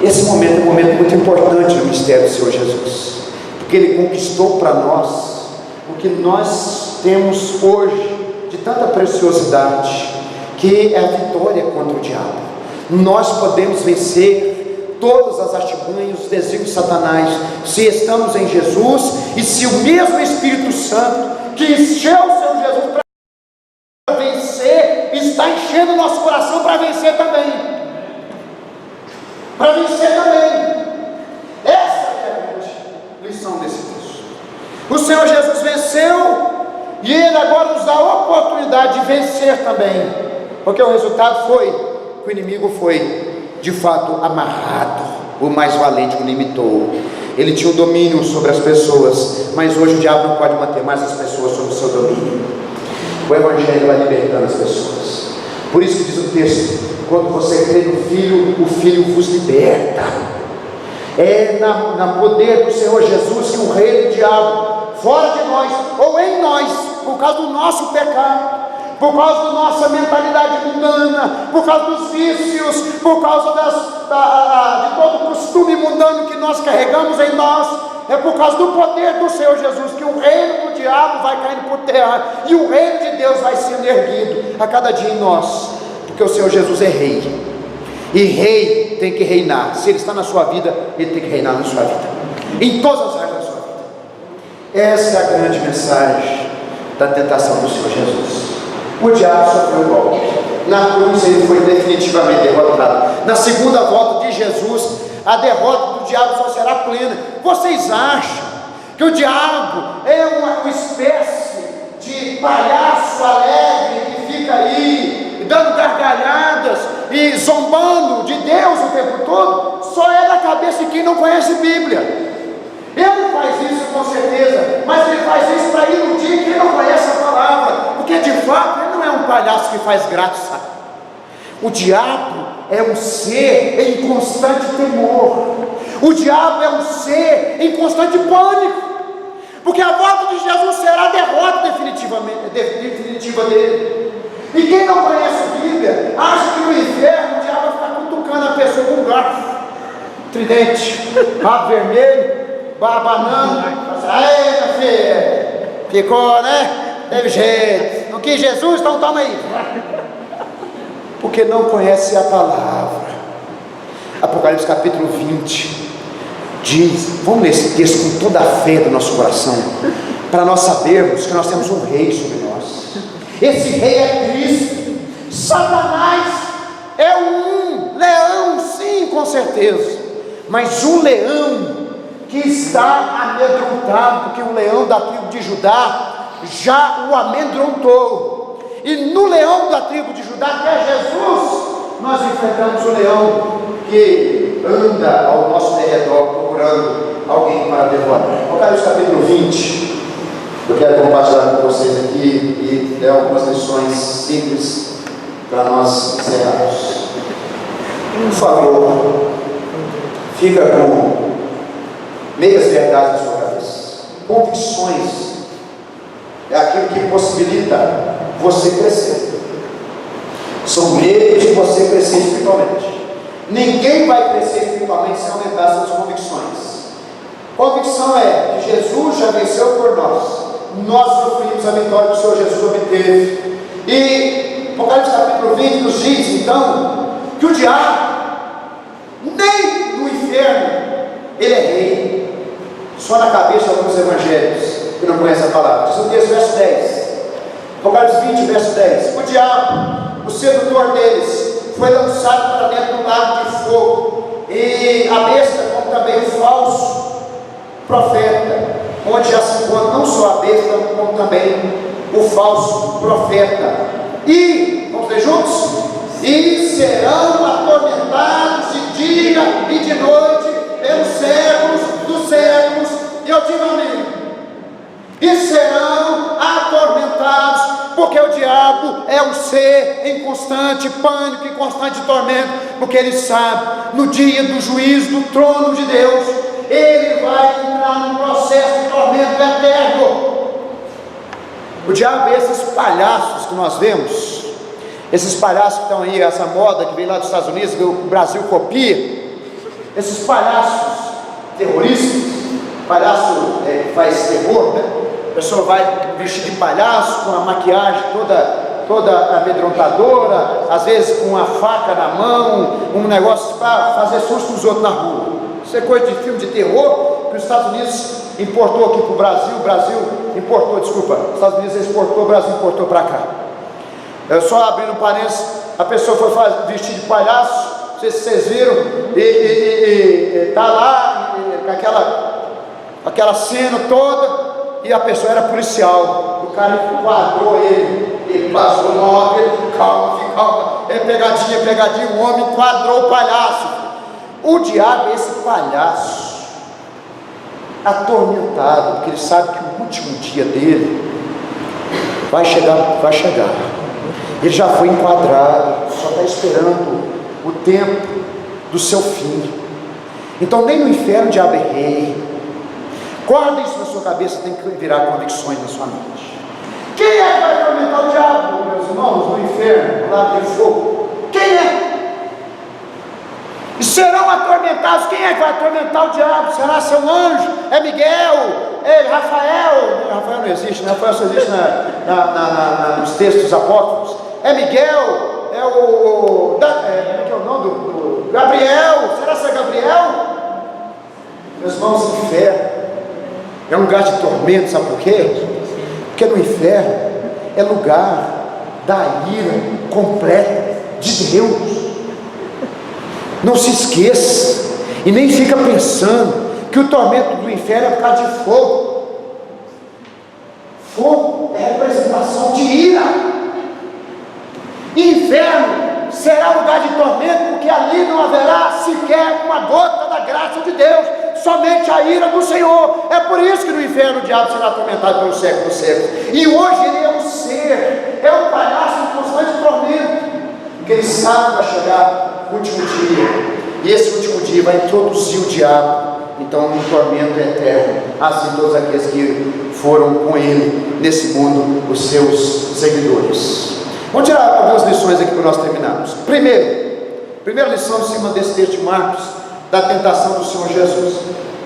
esse momento é um momento muito importante no mistério do Senhor Jesus, porque Ele conquistou para nós o que nós temos hoje de tanta preciosidade, que é a vitória contra o diabo. Nós podemos vencer todas as artimanhas, os desígnios de Satanás, se estamos em Jesus, e se o mesmo Espírito Santo que encheu o Senhor Jesus para vencer, está enchendo o nosso coração para vencer também. Para vencer também. Essa é a grande lição desse texto. O Senhor Jesus venceu, e Ele agora nos dá a oportunidade de vencer também, porque o resultado foi que o inimigo foi de fato amarrado. O mais valente o limitou. Ele tinha o domínio sobre as pessoas, mas hoje o diabo não pode manter mais as pessoas sob o seu domínio. O Evangelho vai libertando as pessoas. Por isso que diz o texto: quando você crê no Filho, o Filho vos liberta. É no poder do Senhor Jesus que o rei do diabo, fora de nós ou em nós, por causa do nosso pecado, por causa da nossa mentalidade mundana, por causa dos vícios, por causa de todo o costume mundano que nós carregamos em nós, é por causa do poder do Senhor Jesus que o reino do diabo vai caindo por terra, e o reino de Deus vai sendo erguido a cada dia em nós, porque o Senhor Jesus é rei, e rei tem que reinar. Se Ele está na sua vida, Ele tem que reinar na sua vida, em todas as áreas da sua vida. Essa é a grande mensagem da tentação do Senhor Jesus. O diabo sofreu golpe, na cruz ele foi definitivamente derrotado. Na segunda volta de Jesus, a derrota do diabo só será plena. Vocês acham que o diabo é uma espécie de palhaço alegre que fica aí dando gargalhadas e zombando de Deus o tempo todo? Só é da cabeça de quem não conhece Bíblia. Ele faz isso com certeza, mas ele faz isso para iludir quem não conhece a palavra, porque de fato ele não é um palhaço que faz graça. O diabo é um ser em constante temor. O diabo é um ser em constante pânico, porque a volta de Jesus será a derrota definitiva dele. E quem não conhece a Bíblia acha que no inferno o diabo vai ficar cutucando a pessoa com um garfo, tridente, rabo vermelho, banana. Aí, minha filha, ficou, né? Teve jeito, não quis Jesus, então toma aí. Porque não conhece a palavra. Apocalipse capítulo 20 diz, vamos ler esse texto com toda a fé do nosso coração, para nós sabermos que nós temos um rei sobre nós. Esse rei é Cristo. Satanás é um leão, sim, com certeza, mas um leão que está amedrontado, porque o leão da tribo de Judá já o amedrontou. E no leão da tribo de Judá, que é Jesus, nós enfrentamos o leão que anda ao nosso derredor procurando alguém para devorar. Apocalipse capítulo 20, eu quero compartilhar com vocês aqui e dar algumas lições simples para nós encerrarmos. Por favor, fica com meias verdades na sua cabeça. Convicções é aquilo que possibilita você crescer. São meios de você crescer espiritualmente. Ninguém vai crescer espiritualmente sem aumentar suas convicções. Convicção é que Jesus já venceu por nós. Nós sofrimos a vitória que o Senhor Jesus obteve. E Apocalipse capítulo 20 nos diz então que o diabo, nem no inferno, ele é rei. Só na cabeça de alguns evangelhos que não conhecem a palavra. Diz o texto, verso 10. Apocalipse 20, verso 10. O diabo, o sedutor deles, foi lançado para dentro do lago de fogo, e a besta, como também o falso profeta, onde já se encontra não só a besta, como também o falso profeta. E, vamos ler juntos? E serão atormentados de dia diabo é um ser em constante pânico, em constante tormento, porque ele sabe, no dia do juízo do trono de Deus, ele vai entrar num processo de tormento eterno. O diabo é esses palhaços que nós vemos, esses palhaços que estão aí, essa moda que vem lá dos Estados Unidos, que o Brasil copia, esses palhaços terroristas, palhaço que faz terror, né? A pessoa vai vestir de palhaço, com a maquiagem toda amedrontadora, às vezes com uma faca na mão, um negócio para fazer susto nos outros na rua. Isso é coisa de filme de terror que os Estados Unidos importou aqui para o Brasil, os Estados Unidos exportou, o Brasil importou para cá. Eu só abrindo um parênteses, a pessoa foi vestir de palhaço, não sei se vocês viram, e está lá com aquela cena toda, e a pessoa era policial, o cara enquadrou ele passou na hora, calma, pegadinha, o homem enquadrou o palhaço. O diabo é esse palhaço, atormentado, porque ele sabe que o último dia dele vai chegar. Ele já foi enquadrado, só está esperando o tempo do seu fim. Então nem no inferno o diabo é rei. Guarda isso na sua cabeça, tem que virar convicções na sua mente. Quem é que vai atormentar o diabo, meus irmãos, no inferno, lá de fogo? Quem é? E serão atormentados. Quem é que vai atormentar o diabo? Será seu anjo? É Miguel? É Rafael? Rafael não existe, né? Rafael só existe nos textos apócrifos. É Miguel? É como é que é o nome do Gabriel? Será que é Gabriel? Meus irmãos, o inferno é um lugar de tormento, sabe por quê? Porque no inferno é lugar da ira completa de Deus. Não se esqueça, e nem fica pensando que o tormento do inferno é por causa de fogo. Fogo é representação de ira. Inferno será lugar de tormento, porque ali não haverá sequer uma gota da graça de Deus, somente a ira do Senhor. É por isso que no inferno o diabo será atormentado pelo século dos séculos. E hoje ele é um ser, é um palhaço em constante tormento, porque ele sabe que vai chegar o último dia, e esse último dia vai introduzir o diabo, então, um tormento eterno, assim todos aqueles que foram com ele nesse mundo, os seus seguidores. Vamos tirar algumas lições aqui para nós terminarmos. Primeira lição em cima desse texto de Marcos, da tentação do Senhor Jesus.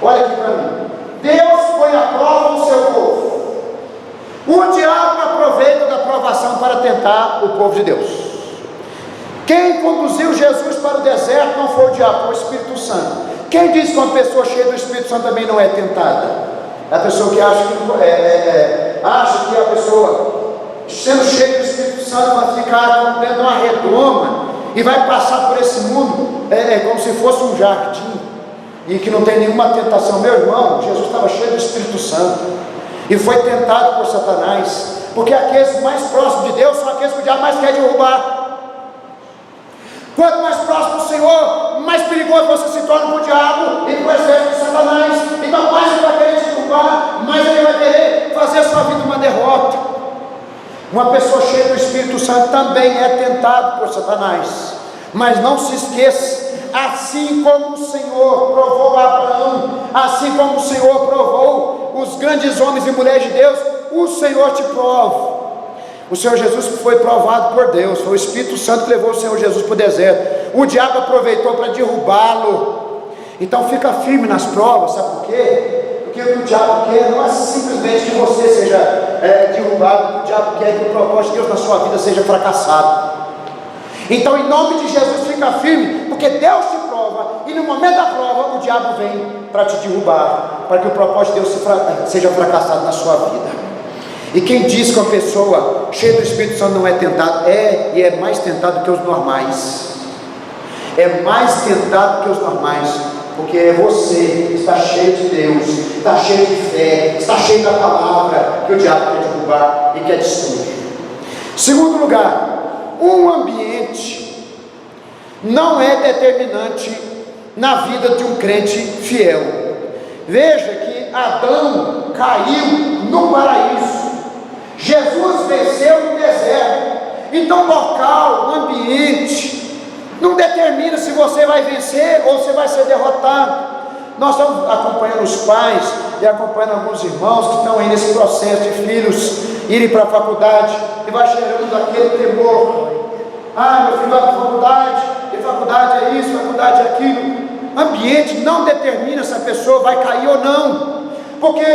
Olha aqui para mim. Deus põe à prova o seu povo. O diabo aproveita da provação para tentar o povo de Deus. Quem conduziu Jesus para o deserto não foi o diabo, foi o Espírito Santo. Quem diz que uma pessoa cheia do Espírito Santo também não é tentada? É a pessoa que acha que a pessoa, sendo cheia do Espírito Santo, vai ficar dentro de uma redoma e vai passar por esse mundo como se fosse um jardim, e que não tem nenhuma tentação. Meu irmão, Jesus estava cheio do Espírito Santo e foi tentado por Satanás, porque aqueles mais próximos de Deus são aqueles que o diabo mais quer derrubar. Quanto mais próximo do Senhor, mais perigoso você se torna para o diabo e para o exército de Satanás. Então mais ele vai querer te derrubar, mais ele vai querer fazer a sua vida uma derrota. Uma pessoa cheia do Espírito Santo também é tentado por Satanás. Mas não se esqueça, assim como o Senhor provou Abraão, assim como o Senhor provou os grandes homens e mulheres de Deus, o Senhor te prova. O Senhor Jesus foi provado por Deus, foi o Espírito Santo que levou o Senhor Jesus para o deserto. O diabo aproveitou para derrubá-lo. Então fica firme nas provas, sabe por quê? Porque o que o diabo quer não é simplesmente que você seja derrubado. O que o diabo quer é que o propósito de Deus na sua vida seja fracassado. Então, em nome de Jesus, fica firme, porque Deus te prova, e no momento da prova o diabo vem para te derrubar, para que o propósito de Deus seja fracassado na sua vida. E quem diz que uma pessoa cheia do Espírito Santo não é tentado, e é mais tentado que os normais. É mais tentado que os normais, porque é você que está cheio de Deus, está cheio de fé, está cheio da palavra, que o diabo quer derrubar e quer destruir. Segundo lugar, um ambiente não é determinante na vida de um crente fiel. Veja que Adão caiu no paraíso. Jesus venceu no deserto. Então o local, o ambiente, não determina se você vai vencer ou se vai ser derrotado. Nós estamos acompanhando os pais e acompanhando alguns irmãos que estão aí nesse processo de filhos irem para a faculdade, e vai gerando aquele temor. Meu filho vai para a faculdade, e faculdade é isso, faculdade é aquilo. Ambiente não determina se a pessoa vai cair ou não, porque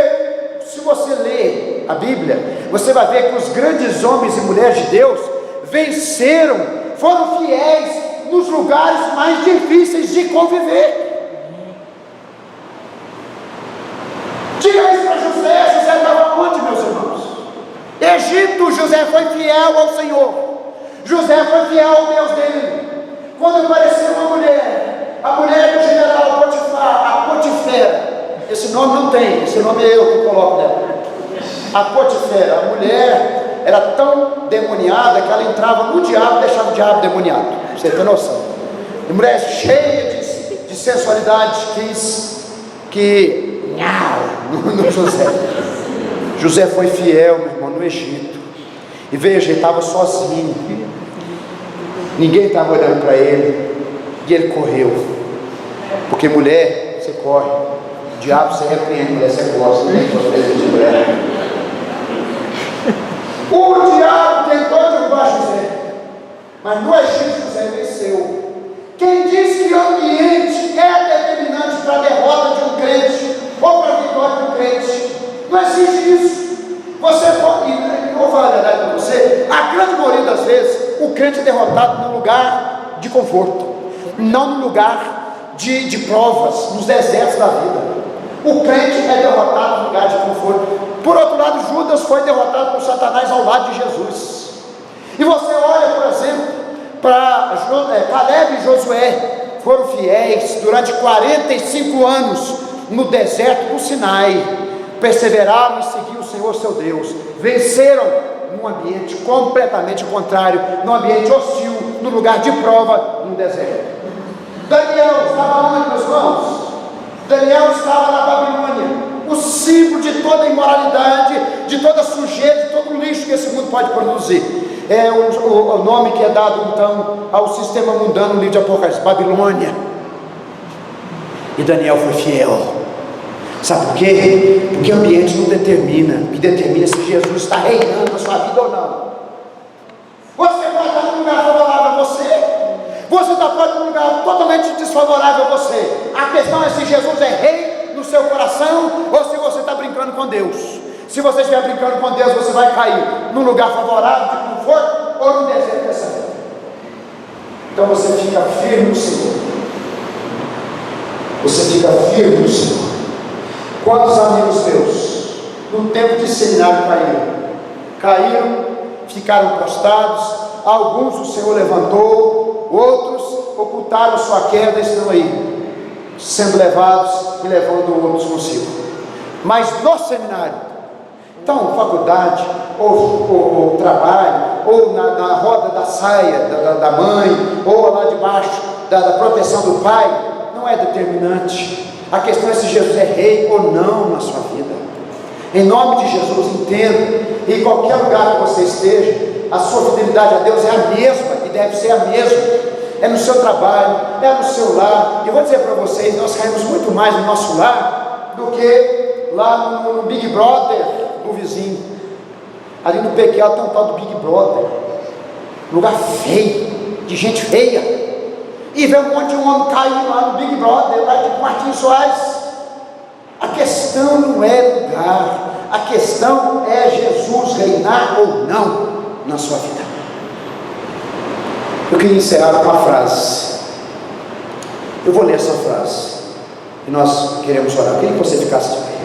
se você ler a Bíblia, você vai ver que os grandes homens e mulheres de Deus venceram, foram fiéis nos lugares mais difíceis de conviver. Diga isso para José. José estava onde, meus irmãos? Egito. José foi fiel ao Senhor. José foi fiel ao Deus dele. Quando apareceu uma mulher, a mulher do general Potifar, a Potifera, esse nome não tem, esse nome é eu que coloco dela. A Potifera, a mulher era tão demoniada que ela entrava no diabo e deixava o diabo demoniado. Você tem noção? A mulher cheia de sensualidade quis que no José. José foi fiel, meu irmão, no Egito. E veja, ele estava sozinho. Ninguém estava olhando para ele. E ele correu. Porque mulher, você corre. O diabo você repreende, mulher você gosta. Não tem coisa de mulher. O diabo tentou derrubar José, mas no Egito José venceu. Quem diz que o ambiente é determinante para a derrota de um crente ou para a vitória de um crente? Não existe isso. Você pode, e vou falar a verdade para você, a grande maioria das vezes o crente é derrotado num lugar de conforto, não num lugar de provas, nos desertos da vida. O crente é derrotado num lugar de conforto. Por outro lado, Judas foi derrotado por Satanás ao lado de Jesus. E você olha, por exemplo, para Caleb e Josué, foram fiéis durante 45 anos no deserto do Sinai, perseveraram e seguiram o Senhor seu Deus, venceram num ambiente completamente contrário, num ambiente hostil, no lugar de prova, no deserto. Daniel estava onde, meus irmãos? Daniel estava na Babilônia, o símbolo de toda imoralidade, de toda sujeira, de todo lixo que esse mundo pode produzir. É o nome que é dado então ao sistema mundano no livro de Apocalipse, Babilônia. E Daniel foi fiel. Sabe por quê? Porque o ambiente não determina. O que determina é se Jesus está reinando na sua vida ou não. Você pode estar num lugar favorável a você, você pode estar num lugar totalmente desfavorável a você. A questão é se Jesus é rei no seu coração ou se você está brincando com Deus. Se você estiver brincando com Deus, você vai cair num lugar favorável de conforto ou no deserto dessa vida. Então você fica firme no Senhor. Você fica firme no Senhor. Quantos amigos meus no tempo de seminário caíram, ficaram prostrados, alguns o Senhor levantou, outros ocultaram sua queda e estão aí, sendo levados e levando outros consigo. Mas no seminário, então faculdade, ou trabalho, ou na roda da saia da mãe, ou lá debaixo da proteção do pai, não é determinante. A questão é se Jesus é rei ou não na sua vida. Em nome de Jesus, entenda, em qualquer lugar que você esteja, a sua fidelidade a Deus é a mesma, e deve ser a mesma. É no seu trabalho, é no seu lar. E eu vou dizer para vocês, nós caímos muito mais no nosso lar do que lá no Big Brother do vizinho. Ali no Pequel tem um tal do Big Brother, lugar feio, de gente feia. E vê um monte de homem caindo lá no Big Brother, lá de Martins Soares. A questão não é lugar, a questão é Jesus reinar ou não na sua vida. Eu queria encerrar com uma frase. Eu vou ler essa frase e nós queremos orar. Eu queria que você ficasse de pé.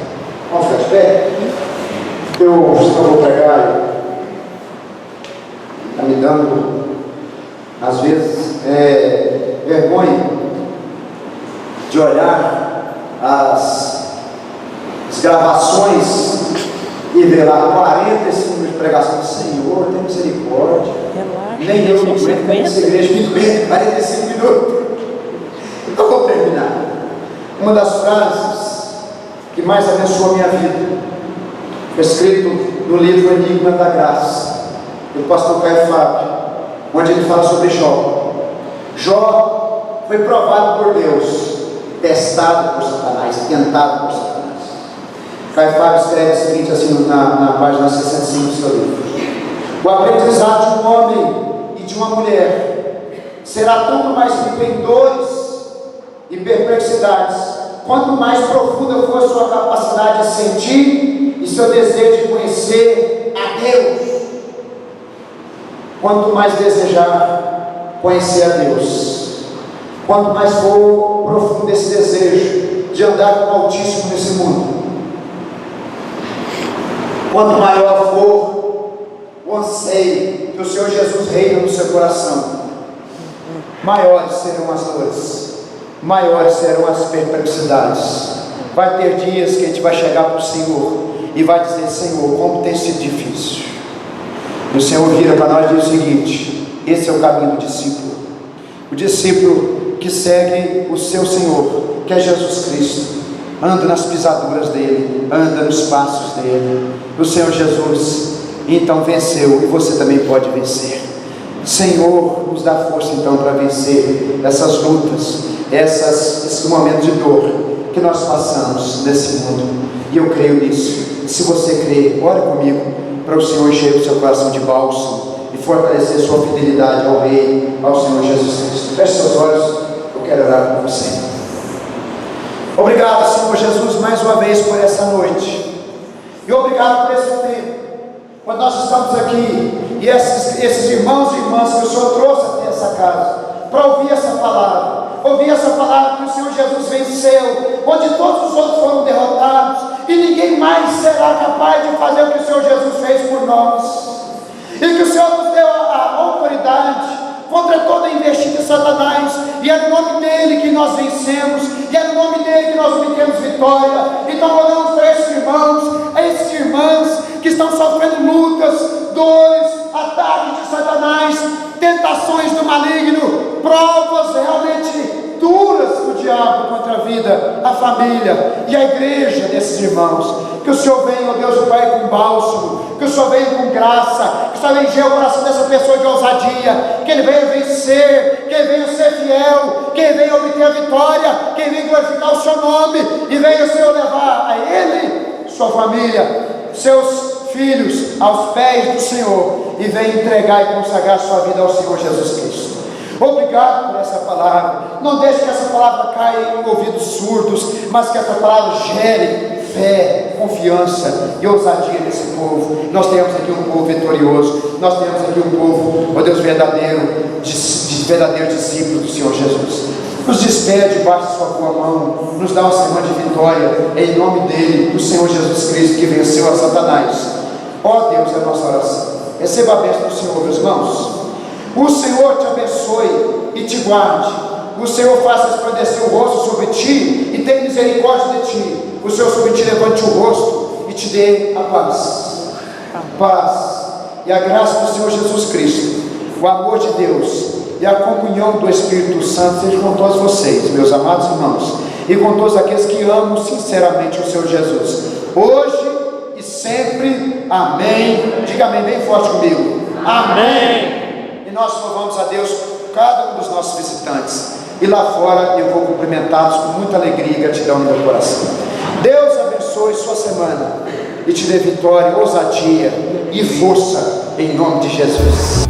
Vamos ficar de pé? Eu vou pregar, está me dando às vezes vergonha de olhar as gravações e ver lá 45 minutos de pregação. Senhor, tem misericórdia. Nem eu não aguento essa igreja muito bem, 45 minutos. Então vou terminar. Uma das frases que mais abençoou a minha vida foi escrito no livro Enigma da Graça, do pastor Caio Fábio. onde ele fala sobre Jó. Jó foi provado por Deus, testado por Satanás, tentado por Satanás. Caifás escreve o seguinte assim na página 65 do seu livro: o aprendizado de um homem e de uma mulher será tanto mais rico em dores e perplexidades, quanto mais profunda for sua capacidade de sentir e seu desejo de conhecer a Deus. Quanto mais desejar conhecer a Deus, quanto mais for profundo esse desejo de andar com o Altíssimo nesse mundo, quanto maior for o anseio que o Senhor Jesus reina no seu coração, maiores serão as dores, maiores serão as perplexidades. Vai ter dias que a gente vai chegar para o Senhor e vai dizer: Senhor, como tem sido difícil. E o Senhor vira para nós e diz o seguinte: esse é o caminho do discípulo. O discípulo que segue o seu Senhor, que é Jesus Cristo, anda nas pisaduras dele, anda nos passos dele. O Senhor Jesus então venceu, e você também pode vencer. Senhor, nos dá força então para vencer essas lutas, esses momentos de dor que nós passamos nesse mundo. E eu creio nisso. Se você crê, ore comigo para o Senhor encher o seu coração de bálsamo e fortalecer sua fidelidade ao Rei, ao Senhor Jesus Cristo. Feche seus olhos, eu quero orar por você. Obrigado, Senhor Jesus, mais uma vez por essa noite, e obrigado por esse tempo, quando nós estamos aqui, e esses irmãos e irmãs que o Senhor trouxe até essa casa, para ouvir essa palavra que o Senhor Jesus venceu, onde todos os outros foram derrotados, e ninguém mais será capaz de fazer o que o Senhor Jesus fez por nós, e que o Senhor nos deu a autoridade contra toda a investida de Satanás, e é no nome dele que nós vencemos, e é no nome dele que nós obtemos vitória. Então oramos para esses irmãos, a essas irmãs que estão sofrendo lutas, dores, ataques de Satanás, tentações do maligno, provas realmente duras do diabo contra a vida, a família e a igreja desses irmãos. Que o Senhor venha, ó Deus o Pai, com bálsamo, que o Senhor venha com graça, que o Senhor venha encher o coração dessa pessoa de ousadia, que ele venha vencer, que ele venha ser fiel, que ele venha obter a vitória, que ele venha glorificar o seu nome, e venha o Senhor levar a ele, sua família, seus filhos aos pés do Senhor, e venha entregar e consagrar sua vida ao Senhor Jesus Cristo. Obrigado por essa palavra. Não deixe que essa palavra caia em ouvidos surdos, mas que essa palavra gere fé, confiança e ousadia nesse povo. Nós temos aqui um povo vitorioso, nós temos aqui um povo, ó Deus, verdadeiro, de verdadeiro discípulo do Senhor Jesus. Nos despede debaixo de sua boa mão, nos dá uma semana de vitória, em nome dele, do Senhor Jesus Cristo, que venceu a Satanás. Ó Deus, é a nossa oração. Receba a bênção do Senhor, meus irmãos. O Senhor te abençoe e te guarde. O Senhor faça resplandecer o rosto sobre ti e tenha misericórdia de ti. O Senhor sobre ti levante o rosto e te dê a paz. A paz e a graça do Senhor Jesus Cristo, o amor de Deus e a comunhão do Espírito Santo seja com todos vocês, meus amados irmãos, e com todos aqueles que amam sinceramente o Senhor Jesus, hoje e sempre. Amém. Diga amém bem forte comigo. Amém. E nós louvamos a Deus por cada um dos nossos visitantes, e lá fora eu vou cumprimentá-los com muita alegria e gratidão no meu coração. Deus abençoe sua semana e te dê vitória, ousadia e força em nome de Jesus.